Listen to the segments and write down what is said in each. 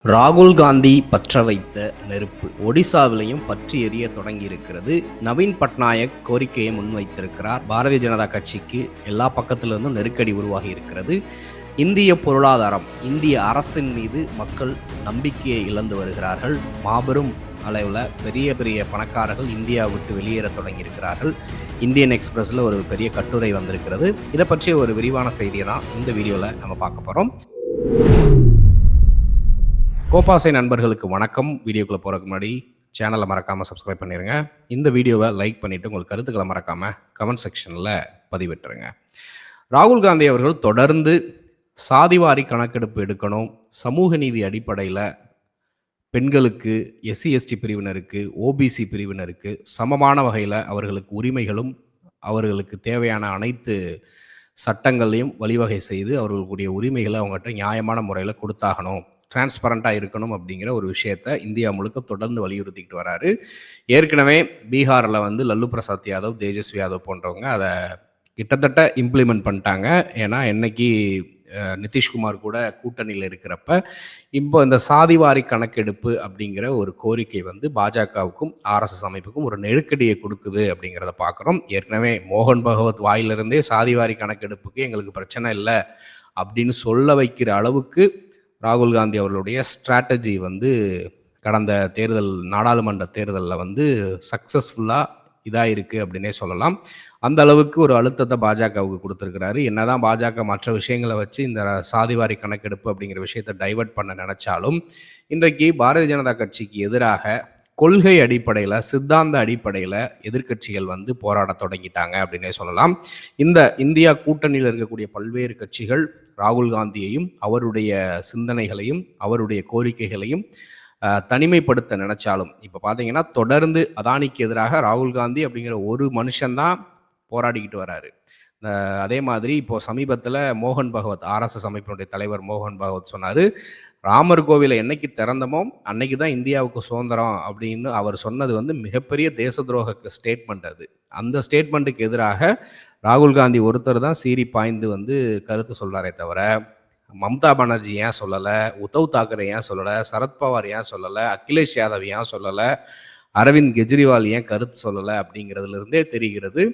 ராகுல் காந்தி பற்ற வைத்த நெருப்பு ஒடிசாவிலையும் பற்றி எரிய தொடங்கி இருக்கிறது. நவீன் பட்நாயக் கோரிக்கையை முன்வைத்திருக்கிறார். பாரதிய ஜனதா கட்சிக்கு எல்லா பக்கத்திலிருந்தும் நெருக்கடி உருவாகி இருக்கிறது. இந்திய பொருளாதாரம், இந்திய அரசின் மீது மக்கள் நம்பிக்கையை இழந்து வருகிறார்கள். மாபெரும் அளவில் பெரிய பெரிய பணக்காரர்கள் இந்தியா விட்டு வெளியேற தொடங்கியிருக்கிறார்கள். இந்தியன் எக்ஸ்பிரஸில் ஒரு பெரிய கட்டுரை வந்திருக்கிறது. இதை பற்றிய ஒரு விரிவான செய்தியை தான் இந்த வீடியோவில் நம்ம பார்க்க போகிறோம். கோபாசை நண்பர்களுக்கு வணக்கம். வீடியோக்குள்ளே போகிறதுக்கு முன்னாடி சேனலை மறக்காமல் சப்ஸ்கிரைப் பண்ணிடுங்க. இந்த வீடியோவை லைக் பண்ணிவிட்டு உங்களுக்கு கருத்துக்களை மறக்காமல் கமெண்ட் செக்ஷனில் பதிவிட்டுருங்க. ராகுல் காந்தி அவர்கள் தொடர்ந்து சாதிவாரி கணக்கெடுப்பு எடுக்கணும், சமூக நீதி அடிப்படையில் பெண்களுக்கு, எஸ்சி எஸ்டி பிரிவினருக்கு, ஓபிசி பிரிவினருக்கு சமமான வகையில் அவர்களுக்கு உரிமைகளும் அவர்களுக்கு தேவையான அனைத்து சட்டங்களையும் வழிவகை செய்து அவர்களுடைய உரிமைகளை அவங்ககிட்ட நியாயமான முறையில் கொடுத்தாகணும், டிரான்ஸ்பரண்ட்டாக இருக்கணும் அப்படிங்கிற ஒரு விஷயத்தை இந்தியா முழுக்க தொடர்ந்து வலியுறுத்திக்கிட்டு வராரு. ஏற்கனவே பீகாரில் லல்லு பிரசாத் யாதவ், தேஜஸ்வி யாதவ் போன்றவங்க அதை கிட்டத்தட்ட இம்ப்ளிமெண்ட் பண்ணிட்டாங்க. ஏன்னா என்னைக்கு நிதிஷ்குமார் கூட கூட்டணியில் இருக்கிறப்ப இப்போ இந்த சாதிவாரி கணக்கெடுப்பு அப்படிங்கிற ஒரு கோரிக்கை பாஜகவுக்கும் ஆர்எஸ்எஸ் அமைப்புக்கும் ஒரு நெருக்கடியை கொடுக்குது அப்படிங்கிறத பார்க்குறோம். ஏற்கனவே மோகன் பகவத் வாயிலிருந்தே சாதிவாரி கணக்கெடுப்புக்கு எங்களுக்கு பிரச்சனை இல்லை அப்படின்னு சொல்ல வைக்கிற அளவுக்கு ராகுல் காந்தி அவர்களுடைய ஸ்ட்ராட்டஜி கடந்த தேர்தல், நாடாளுமன்ற தேர்தலில் சக்ஸஸ்ஃபுல்லாக இதாக இருக்குது அப்படின்னே சொல்லலாம். அந்த அளவுக்கு ஒரு அழுத்தத்தை பாஜகவுக்கு கொடுத்துருக்கிறாரு. என்னதான் பாஜக மற்ற விஷயங்களை வச்சு இந்த சாதிவாரி கணக்கெடுப்பு அப்படிங்கிற விஷயத்தை டைவர்ட் பண்ண நினச்சாலும் இன்றைக்கு பாரதிய ஜனதா கட்சிக்கு எதிராக கொள்கை அடிப்படையில், சித்தாந்த அடிப்படையில் எதிர்க்கட்சிகள் போராட தொடங்கிட்டாங்க அப்படின்னே சொல்லலாம். இந்த இந்தியா கூட்டணியில் இருக்கக்கூடிய பல்வேறு கட்சிகள் ராகுல் காந்தியையும் அவருடைய சிந்தனைகளையும் அவருடைய கோரிக்கைகளையும் தனிமைப்படுத்த நினைச்சாலும் இப்போ பார்த்தீங்கன்னா தொடர்ந்து அதானிக்கு எதிராக ராகுல் காந்தி அப்படிங்கிற ஒரு மனுஷன்தான் போராடிக்கிட்டு வராரு. அதே மாதிரி இப்போது சமீபத்தில் மோகன் பகவத், ஆர்எஸ்எஸ் அமைப்பினுடைய தலைவர் மோகன் பகவத் சொன்னார், ராமர் கோவிலை என்னைக்கு திறந்தமோ அன்னைக்கு தான் இந்தியாவுக்கு சுதந்திரம் அப்படின்னு அவர் சொன்னது மிகப்பெரிய தேச துரோக ஸ்டேட்மெண்ட். அது அந்த ஸ்டேட்மெண்ட்டுக்கு எதிராக ராகுல் காந்தி ஒருத்தர் தான் சீறி பாய்ந்து கருத்து சொல்கிறாரே தவிர மம்தா பானர்ஜி ஏன் சொல்லலை, உத்தவ் தாக்கரே ஏன் சொல்லலை, சரத்பவார் ஏன் சொல்லலை, அகிலேஷ் யாதவ் ஏன் சொல்லலை, அரவிந்த் கெஜ்ரிவால் ஏன் கருத்து சொல்லலை அப்படிங்கிறதுலேருந்தே தெரிகிறது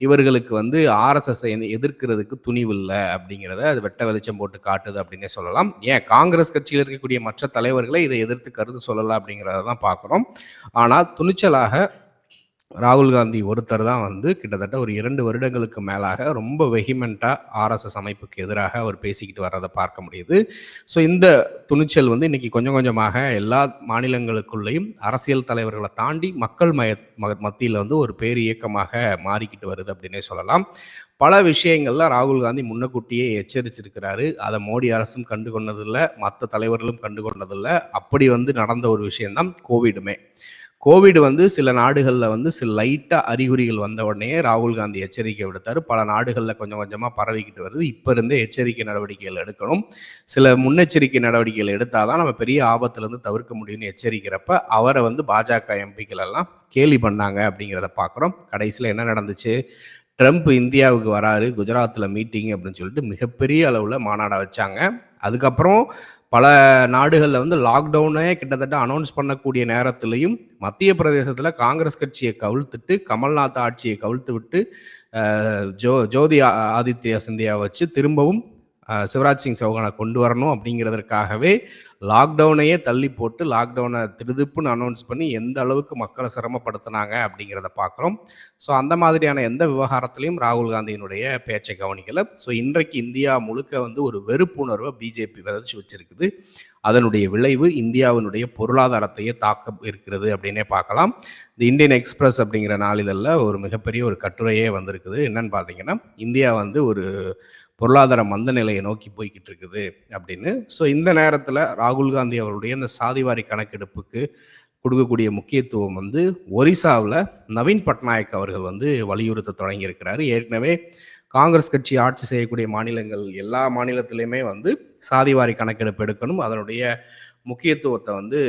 இவர்களுக்கு ஆர்எஸ்எஸ்ஸை எதிர்க்கிறதுக்கு துணிவில்லை அப்படிங்கிறத அது வெட்ட வெளிச்சம் போட்டு காட்டுது அப்படின்னே சொல்லலாம். ஏன் காங்கிரஸ் கட்சியில் இருக்கக்கூடிய மற்ற தலைவர்களை இதை எதிர்த்து கருத்து சொல்லலாம் அப்படிங்கிறத தான் பார்க்குறோம். ஆனால் துணிச்சலாக ராகுல் காந்தி ஒருத்தர் தான் கிட்டத்தட்ட ஒரு 2 வருடங்களுக்கு மேலாக ரொம்ப வெஹிமெண்ட்டாக ஆர்எஸ்எஸ் அமைப்புக்கு எதிராக அவர் பேசிக்கிட்டு வர்றதை பார்க்க முடியுது. ஸோ இந்த துணிச்சல் இன்றைக்கி கொஞ்சம் கொஞ்சமாக எல்லா மாநிலங்களுக்குள்ளேயும் அரசியல் தலைவர்களை தாண்டி மக்கள் மத்தியில் ஒரு பேர் இயக்கமாக மாறிக்கிட்டு வருது அப்படின்னே சொல்லலாம். பல விஷயங்களில் ராகுல் காந்தி முன்னக்கூட்டியே எச்சரிச்சிருக்கிறாரு. அதை மோடி அரசும் கண்டு கொண்டதில்லை, மற்ற தலைவர்களும் கண்டு கொண்டதில்லை. அப்படி நடந்த ஒரு விஷயம்தான் கோவிடுமே. கோவிட் சில நாடுகளில் சில லைட்டாக அறிகுறிகள் வந்த உடனே ராகுல் காந்தி எச்சரிக்கை விடுத்தார். பல நாடுகளில் கொஞ்சம் கொஞ்சமாக பரவிக்கிட்டு வருது. இப்போ இருந்தே எச்சரிக்கை நடவடிக்கைகள் எடுக்கணும், சில முன்னெச்சரிக்கை நடவடிக்கைகள் எடுத்தால் தான் நம்ம பெரிய ஆபத்துலேருந்து தவிர்க்க முடியும்னு எச்சரிக்கிறப்ப அவரை பாஜக எம்பிக்கள் எல்லாம் கேலி பண்ணாங்க அப்படிங்கிறத பார்க்குறோம். கடைசியில் என்ன நடந்துச்சு, ட்ரம்ப் இந்தியாவுக்கு வராரு, குஜராத்தில் மீட்டிங் அப்படின்னு சொல்லிட்டு மிகப்பெரிய அளவில் மாநாடை வச்சாங்க. அதுக்கப்புறம் பல நாடுகளில் லாக்டவுனே கிட்டத்தட்ட அனௌன்ஸ் பண்ணக்கூடிய நேரத்திலையும் மத்திய பிரதேசத்தில் காங்கிரஸ் கட்சியை கவிழ்த்துட்டு கமல்நாத் ஆட்சியை கவிழ்த்து விட்டு ஜோதி ஆதித்ய சிந்தியா வச்சு திரும்பவும் சிவராஜ் சிங் சௌகானை கொண்டு வரணும் அப்படிங்கிறதுக்காகவே லாக்டவுனையே தள்ளி போட்டு லாக்டவுனை திருதுப்புன்னு அனௌன்ஸ் பண்ணி எந்த அளவுக்கு மக்களை சிரமப்படுத்தினாங்க அப்படிங்கிறத பார்க்குறோம். ஸோ அந்த மாதிரியான எந்த விவகாரத்திலையும் ராகுல் காந்தியினுடைய பேச்சை கவனிக்கலை. ஸோ இன்றைக்கு இந்தியா முழுக்க ஒரு வெறுப்புணர்வை பிஜேபி விதைச்சு வச்சிருக்குது. அதனுடைய விளைவு இந்தியாவினுடைய பொருளாதாரத்தையே தாக்க இருக்கிறது அப்படின்னே பார்க்கலாம். இந்த இந்தியன் எக்ஸ்பிரஸ் அப்படிங்கிற நாளிதழில் ஒரு மிகப்பெரிய ஒரு கட்டுரையே வந்திருக்குது. என்னன்னு பார்த்தீங்கன்னா, இந்தியா ஒரு பொருளாதார மந்த நிலையை நோக்கி போய்கிட்டு இருக்குது அப்படின்னு. ஸோ இந்த நேரத்தில் ராகுல் காந்தி அவருடைய இந்த சாதிவாரி கணக்கெடுப்புக்கு கொடுக்கக்கூடிய முக்கியத்துவம் ஒரிசாவில் நவீன் பட்நாயக் அவர்கள் வலியுறுத்த தொடங்கியிருக்கிறாரு. ஏற்கனவே காங்கிரஸ் கட்சி ஆட்சி செய்யக்கூடிய மாநிலங்கள் எல்லா மாநிலத்திலையுமே சாதிவாரி கணக்கெடுப்பு எடுக்கணும், அதனுடைய முக்கியத்துவத்தை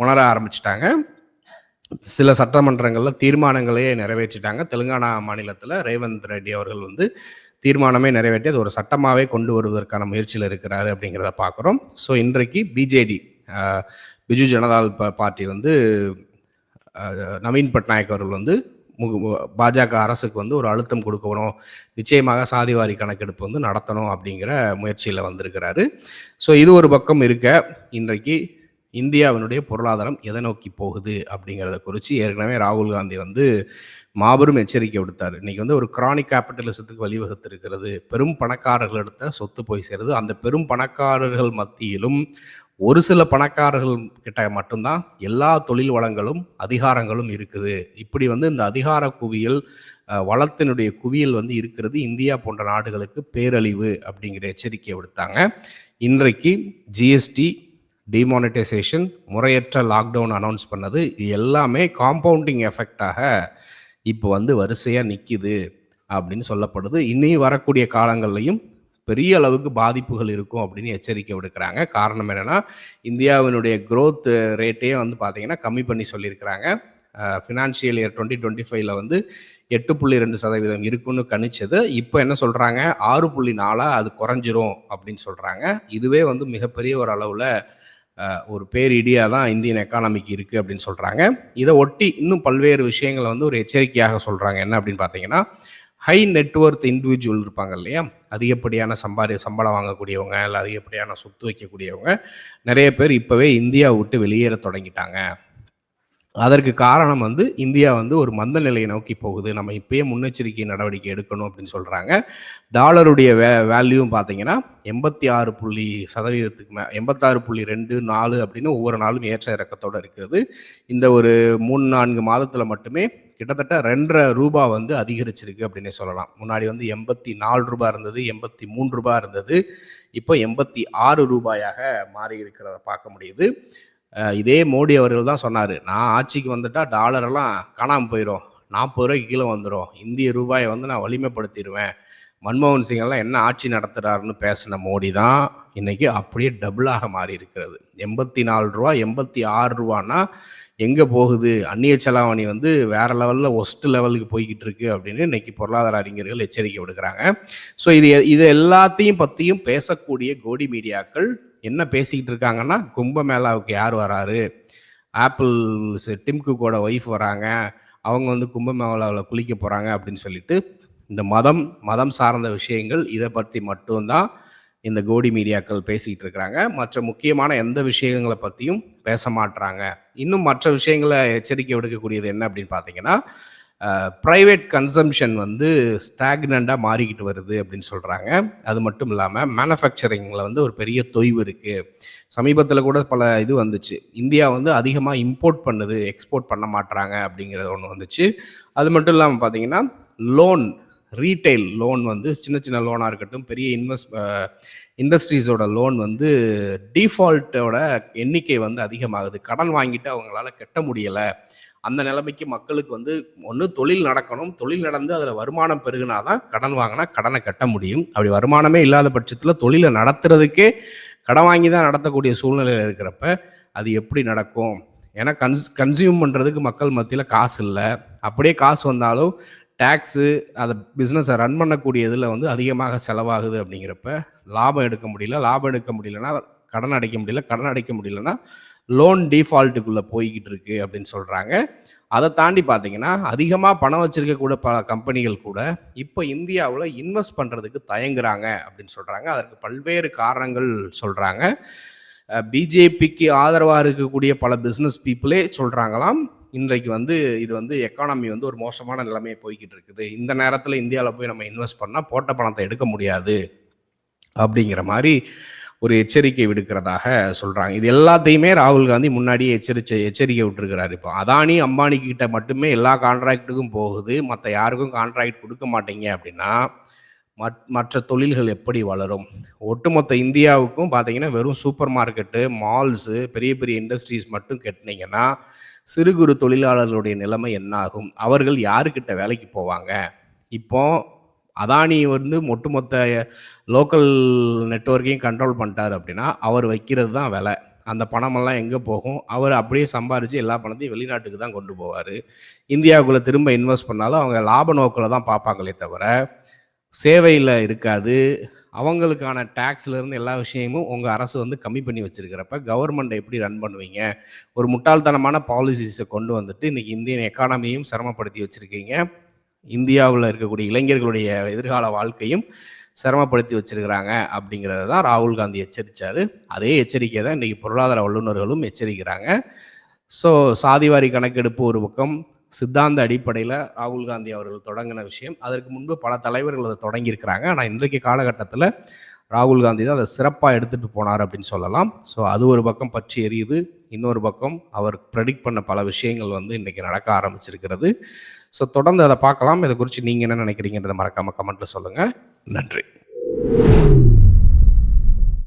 உணர ஆரம்பிச்சிட்டாங்க. சில சட்டமன்றங்களில் தீர்மானங்களையே நிறைவேற்றிட்டாங்க. தெலுங்கானா மாநிலத்தில் ரேவந்த் ரெட்டி அவர்கள் தீர்மானமே நிறைவேற்றி அது ஒரு சட்டமாகவே கொண்டு வருவதற்கான முயற்சியில் இருக்கிறாரு அப்படிங்கிறத பார்க்குறோம். ஸோ இன்றைக்கு பிஜேடி பிஜு ஜனதாதள் பார்ட்டி வந்து நவீன் பட்நாயக் அவர்கள் வந்து பாஜக அரசுக்கு வந்து ஒரு அழுத்தம் கொடுக்கணும், நிச்சயமாக சாதிவாரி கணக்கெடுப்பு வந்து நடத்தணும் அப்படிங்கிற முயற்சியில் வந்திருக்கிறாரு. ஸோ இது ஒரு பக்கம் இருக்க, இன்றைக்கு இந்தியாவினுடைய பொருளாதாரம் எதை நோக்கி போகுது அப்படிங்கிறத குறித்து ஏற்கனவே ராகுல் காந்தி வந்து மாபெரும் எச்சரிக்கை விடுத்தார். இன்றைக்கி வந்து ஒரு கிரானிக் கேபிட்டலிசத்துக்கு வழிவகுத்து இருக்கிறது. பெரும் பணக்காரர்கள் எடுத்த சொத்து போய் சேருது. அந்த பெரும் பணக்காரர்கள் மத்தியிலும் ஒரு சில பணக்காரர்கள் கிட்ட மட்டும்தான் எல்லா தொழில் வளங்களும் அதிகாரங்களும் இருக்குது. இப்படி வந்து இந்த அதிகார குவியல், வளத்தினுடைய குவியல் வந்து இருக்கிறது இந்தியா போன்ற நாடுகளுக்கு பேரழிவு அப்படிங்கிற எச்சரிக்கையை விடுத்தாங்க. இன்றைக்கு ஜிஎஸ்டி, டிமானிட்டைசேஷன், முறையற்ற லாக்டவுன் அனௌன்ஸ் பண்ணது, இது எல்லாமே காம்பவுண்டிங் எஃபெக்டாக இப்போ வந்து வரிசையாக நிற்கிது அப்படின்னு சொல்லப்படுது. இனி வரக்கூடிய காலங்கள்லையும் பெரிய அளவுக்கு பாதிப்புகள் இருக்கும் அப்படின்னு எச்சரிக்கை விடுக்கிறாங்க. காரணம் என்னென்னா, இந்தியாவினுடைய க்ரோத் ரேட்டே வந்து பார்த்திங்கன்னா கம்மி பண்ணி சொல்லியிருக்கிறாங்க. ஃபினான்ஷியல் இயர் 2025 வந்து 8.2% இருக்குன்னு கணிச்சது இப்போ என்ன சொல்கிறாங்க, 6.4 அது குறைஞ்சிரும் அப்படின்னு சொல்கிறாங்க. இதுவே வந்து மிகப்பெரிய ஒரு அளவில் ஒரு பேரிடியாக தான் இந்தியன் எக்கானமிக்கு இருக்குது அப்படின்னு சொல்கிறாங்க. இதை ஒட்டி இன்னும் பல்வேறு விஷயங்களை வந்து ஒரு எச்சரிக்கையாக சொல்கிறாங்க. என்ன அப்படின்னு பார்த்தீங்கன்னா, ஹை நெட்வொர்த் இண்டிவிஜுவல் இருப்பாங்க இல்லையா, அதிகப்படியான சம்பளம் வாங்கக்கூடியவங்க, இல்லை அதிகப்படியான சொத்து வைக்கக்கூடியவங்க நிறைய பேர் இப்போவே இந்தியாவை விட்டு வெளியேற தொடங்கிட்டாங்க. அதற்கு காரணம் வந்து இந்தியா வந்து ஒரு மந்த நிலையை நோக்கி போகுது, நம்ம இப்பயே முன்னெச்சரிக்கை நடவடிக்கை எடுக்கணும் அப்படின்னு சொல்கிறாங்க. டாலருடைய வேல்யூவும் பார்த்தீங்கன்னா 86% 86.24 அப்படின்னு ஒவ்வொரு நாளும் ஏற்ற இறக்கத்தோடு இருக்கிறது. இந்த ஒரு 3-4 மாதத்தில் மட்டுமே கிட்டத்தட்ட 2.5 ரூபாய் வந்து அதிகரிச்சிருக்கு அப்படின்னே சொல்லலாம். முன்னாடி வந்து 84 ரூபாய் இருந்தது, 83 ரூபாய் இருந்தது, இப்போ 86 ரூபாயாக மாறி இருக்கிறத பார்க்க முடியுது. இதே மோடி அவர்கள் தான் சொன்னார், நான் ஆட்சிக்கு வந்துட்டால் டாலரெல்லாம் காணாமல் போயிடும், 40 ரூபாய்க்கு கீழே வந்துடும், இந்திய ரூபாயை வந்து நான் வலிமைப்படுத்திடுவேன். மன்மோகன் சிங் எல்லாம் என்ன ஆட்சி நடத்துகிறாருன்னு பேசின மோடி தான் இன்றைக்கி அப்படியே டபுளாக மாறி இருக்கிறது. 84 ரூபா 86 ரூபான்னா எங்கே போகுது, அந்நிய செலாவணி வந்து வேறு லெவலில் ஒஸ்ட் லெவலுக்கு போய்கிட்டு இருக்கு அப்படின்னு இன்றைக்கி பொருளாதார அறிஞர்கள் எச்சரிக்கை விடுக்கிறாங்க. ஸோ இது எல்லாத்தையும் பற்றியும் பேசக்கூடிய கோடி மீடியாக்கள் என்ன பேசிக்கிட்டு இருக்காங்கன்னா, கும்பமேளாவுக்கு யார் வராரு, ஆப்பிள் டிம் குக்கோட ஒய்ஃப் வராங்க, அவங்க வந்து கும்பமேளாவில் குளிக்க போகிறாங்க அப்படின்னு சொல்லிட்டு இந்த மதம் சார்ந்த விஷயங்கள் இதை பற்றி மட்டும்தான் இந்த கோடி மீடியாக்கள் பேசிக்கிட்டு இருக்கிறாங்க. மற்ற முக்கியமான எந்த விஷயங்களை பற்றியும் பேச மாட்டுறாங்க. இன்னும் மற்ற விஷயங்களை எச்சரிக்கை விடுக்கக்கூடியது என்ன அப்படின்னு பார்த்தீங்கன்னா, ப்ரைவேட் கன்சம்ஷன் வந்து ஸ்டாக்னண்டாக மாறிக்கிட்டு வருது அப்படின்னு சொல்கிறாங்க. அது மட்டும் இல்லாமல் மேனுஃபேக்சரிங்கில் வந்து ஒரு பெரிய தொய்வு இருக்குது. சமீபத்தில் கூட பல இது வந்துச்சு, இந்தியா வந்து அதிகமாக இம்போர்ட் பண்ணுது, எக்ஸ்போர்ட் பண்ண மாட்டுறாங்க அப்படிங்கிறது ஒன்று வந்துச்சு. அது மட்டும் இல்லாமல் பார்த்தீங்கன்னா, ரீட்டைல் லோன் வந்து சின்ன லோனாக இருக்கட்டும், பெரிய இண்டஸ்ட்ரீஸோட லோன் வந்து டிஃபால்ட்டோட எண்ணிக்கை வந்து அதிகமாகுது. கடன் வாங்கிட்டு அவங்களால கட்ட முடியலை. அந்த நிலைமைக்கு மக்களுக்கு வந்து ஒன்று தொழில் நடக்கணும், தொழில் நடந்து அதில் வருமானம் பெருகுனா தான் கடன் வாங்கினா கடனை கட்ட முடியும். அப்படி வருமானமே இல்லாத பட்சத்தில் தொழிலை நடத்துறதுக்கே கடன் வாங்கி தான் நடத்தக்கூடிய சூழ்நிலையில் இருக்கிறப்ப அது எப்படி நடக்கும்? ஏன்னா கன்சியூம் பண்ணுறதுக்கு மக்கள் மத்தியில் காசு இல்லை. அப்படியே காசு வந்தாலும் டேக்ஸு, அதை பிஸ்னஸை ரன் பண்ணக்கூடிய இதில் வந்து அதிகமாக செலவாகுது. அப்படிங்கிறப்ப லாபம் எடுக்க முடியலன்னா கடன் அடைக்க முடியலன்னா லோன் டிஃபால்ட்டுக்குள்ளே போய்கிட்டு இருக்கு அப்படின்னு சொல்கிறாங்க. அதை தாண்டி பார்த்தீங்கன்னா, அதிகமாக பணம் வச்சுருக்கக்கூட பல கம்பெனிகள் கூட இப்போ இந்தியாவில் இன்வெஸ்ட் பண்ணுறதுக்கு தயங்குறாங்க அப்படின்னு சொல்கிறாங்க. அதற்கு பல்வேறு காரணங்கள் சொல்கிறாங்க. பிஜேபிக்கு ஆதரவாக இருக்கக்கூடிய பல பிஸ்னஸ் பீப்புளே சொல்கிறாங்களாம், இன்றைக்கு வந்து இது வந்து எக்கானமி வந்து ஒரு மோசமான நிலைமையை போய்கிட்டு இருக்குது, இந்த நேரத்தில் இந்தியாவில் போய் நம்ம இன்வெஸ்ட் பண்ணால் போட்ட பணத்தை எடுக்க முடியாது அப்படிங்கிற மாதிரி ஒரு எச்சரிக்கை விடுக்கிறதாக சொல்கிறாங்க. இது எல்லாத்தையுமே ராகுல் காந்தி முன்னாடியே எச்சரிக்கை விட்டுருக்கிறார். இப்போ அதானி அம்பானி கிட்ட மட்டுமே எல்லா கான்ட்ராக்டுக்கும் போகுது, மற்ற யாருக்கும் கான்ட்ராக்ட் கொடுக்க மாட்டீங்க அப்படின்னா மற்ற தொழில்கள் எப்படி வளரும்? ஒட்டுமொத்த இந்தியாவுக்கும் பார்த்தீங்கன்னா வெறும் சூப்பர் மார்க்கெட்டு, மால்ஸு, பெரிய பெரிய இண்டஸ்ட்ரீஸ் மட்டும் கட்டினீங்கன்னா சிறு குறு தொழிலாளர்களுடைய நிலைமை என்ன ஆகும்? அவர்கள் யாருக்கிட்ட வேலைக்கு போவாங்க? இப்போ அதானி வந்து ஒட்டுமொத்த லோக்கல் நெட்வொர்க்கையும் கண்ட்ரோல் பண்ணிட்டார் அப்படின்னா அவர் வைக்கிறது தான் விலை. அந்த பணமெல்லாம் எங்கே போகும்? அவர் அப்படியே சம்பாரித்து எல்லா பணத்தையும் வெளிநாட்டுக்கு தான் கொண்டு போவார். இந்தியாவுக்குள்ளே திரும்ப இன்வெஸ்ட் பண்ணாலும் அவங்க லாப நோக்கில் தான் பார்ப்பாங்களே தவிர சேவையில் இருக்காது. அவங்களுக்கான டேக்ஸ்லேருந்து எல்லா விஷயமும் உங்கள் அரசு வந்து கம்மி பண்ணி வச்சுருக்கிறப்ப கவர்மெண்ட்டை எப்படி ரன் பண்ணுவீங்க? ஒரு முட்டாள்தனமான பாலிசிஸை கொண்டு வந்துட்டு இன்றைக்கி இந்தியன் எக்கானமியும் சிரமப்படுத்தி வச்சுருக்கீங்க. இந்தியாவில் இருக்கக்கூடிய இளைஞர்களுடைய எதிர்கால வாழ்க்கையும் சிரமப்படுத்தி வச்சிருக்கிறாங்க அப்படிங்கிறத தான் ராகுல் காந்தி எச்சரித்தார். அதே எச்சரிக்கை தான் இன்றைக்கி பொருளாதார வல்லுநர்களும் எச்சரிக்கிறாங்க. ஸோ சாதிவாரி கணக்கெடுப்பு ஒரு பக்கம், சித்தாந்த அடிப்படையில் ராகுல் காந்தி அவர்கள் தொடங்கின விஷயம். அதற்கு முன்பு பல தலைவர்கள் அதை தொடங்கியிருக்கிறாங்க. ஆனால் இன்றைக்கு காலகட்டத்தில் ராகுல் காந்தி தான் அதை சிறப்பாக எடுத்துகிட்டு போனார் அப்படின்னு சொல்லலாம். ஸோ அது ஒரு பக்கம் பற்றி எரியுது. இன்னொரு பக்கம் அவர் ப்ரெடிக்ட் பண்ண பல விஷயங்கள் வந்து இன்றைக்கி நடக்க ஆரம்பிச்சிருக்கிறது. ஸோ தொடர்ந்து அதை பார்க்கலாம். இதை குறித்து நீங்கள் என்ன நினைக்கிறீங்கன்றதை மறக்காமல் கமெண்ட்டில் சொல்லுங்கள். நன்றி.